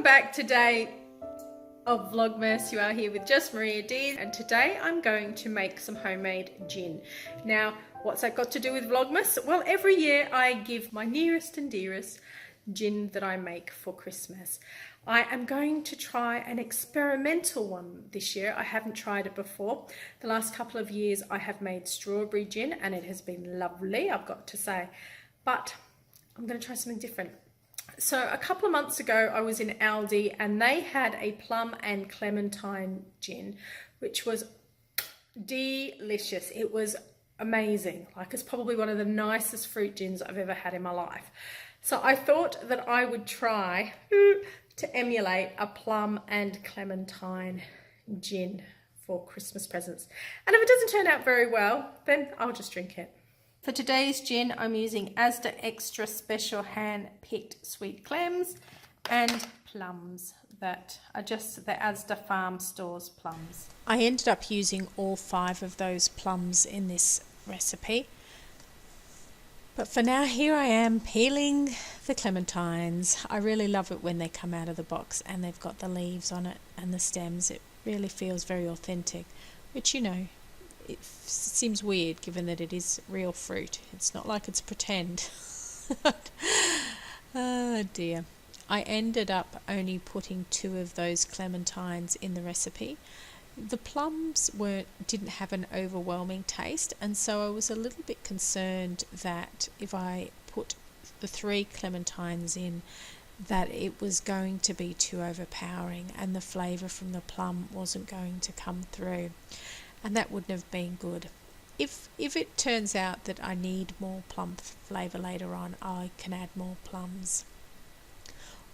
back to day of Vlogmas. You are here with Just Maria D, and today I'm going to make some homemade gin. Now, what's that got to do with Vlogmas? Well, every year I give my nearest and dearest gin that I make for Christmas. I am going to try an experimental one this year. I haven't tried it before. The last couple of years I have made strawberry gin and it has been lovely, I've got to say. But I'm going to try something different. So a couple of months ago I was in Aldi and they had a plum and clementine gin, which was delicious. It was amazing. Like, it's probably one of the nicest fruit gins I've ever had in my life. So I thought that I would try to emulate a plum and clementine gin for Christmas presents. And if it doesn't turn out very well, then I'll just drink it. For today's gin, I'm using Asda Extra Special hand-picked sweet clems and plums that are just the Asda Farm Stores plums. I ended up using all 5 of those plums in this recipe. But for now, here I am peeling the clementines. I really love it when they come out of the box and they've got the leaves on it and the stems. It really feels very authentic, which, you know, it seems weird given that it is real fruit. It's not like it's pretend. Oh dear. I ended up only putting 2 of those clementines in the recipe. The plums didn't have an overwhelming taste, and so I was a little bit concerned that if I put the 3 clementines in, that it was going to be too overpowering and the flavour from the plum wasn't going to come through. And that wouldn't have been good. If it turns out that I need more plum flavour later on, I can add more plums.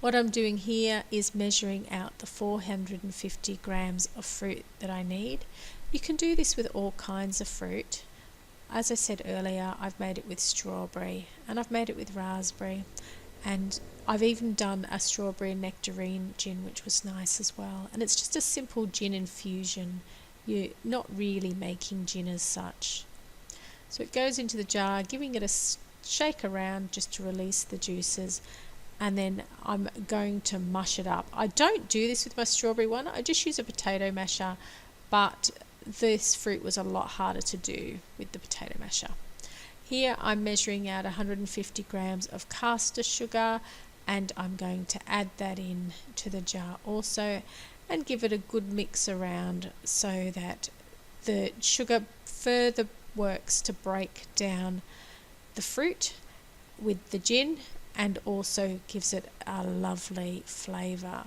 What I'm doing here is measuring out the 450 grams of fruit that I need. You can do this with all kinds of fruit. As I said earlier, I've made it with strawberry and I've made it with raspberry, and I've even done a strawberry nectarine gin, which was nice as well. And it's just a simple gin infusion. You're not really making gin as such. So it goes into the jar, giving it a shake around just to release the juices, and then I'm going to mush it up. I don't do this with my strawberry one, I just use a potato masher, but this fruit was a lot harder to do with the potato masher. Here I'm measuring out 150 grams of caster sugar, and I'm going to add that in to the jar also, and give it a good mix around so that the sugar further works to break down the fruit with the gin and also gives it a lovely flavour.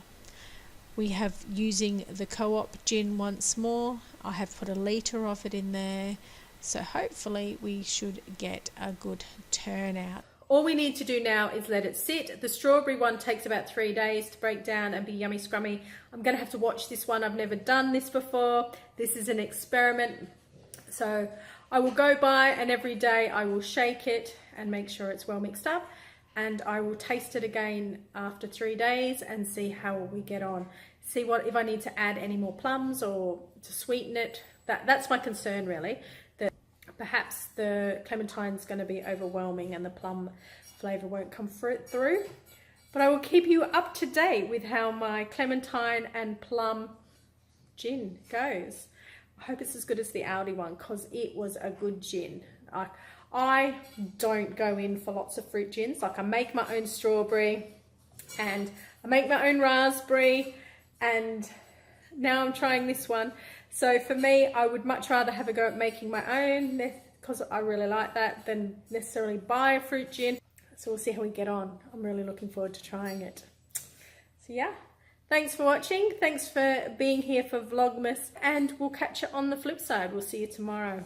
We have using the Co-op gin once more. I have put a litre of it in there, so hopefully we should get a good turnout. All we need to do now is let it sit. The strawberry one takes about 3 days to break down and be yummy scrummy. I'm going to have to watch this one. I've never done this before. This is an experiment. So I will go by and every day I will shake it and make sure it's well mixed up. And I will taste it again after 3 days and see how we get on. See if I need to add any more plums or to sweeten it. That's my concern really. Perhaps the clementine's going to be overwhelming and the plum flavour won't come through. But I will keep you up to date with how my clementine and plum gin goes. I hope it's as good as the Aldi one, because it was a good gin. I don't go in for lots of fruit gins. Like, I make my own strawberry and I make my own raspberry, and now I'm trying this one. So for me, I would much rather have a go at making my own, because I really like that, than necessarily buy a fruit gin. So we'll see how we get on. I'm really looking forward to trying it. So yeah, thanks for watching. Thanks for being here for Vlogmas, and we'll catch you on the flip side. We'll see you tomorrow.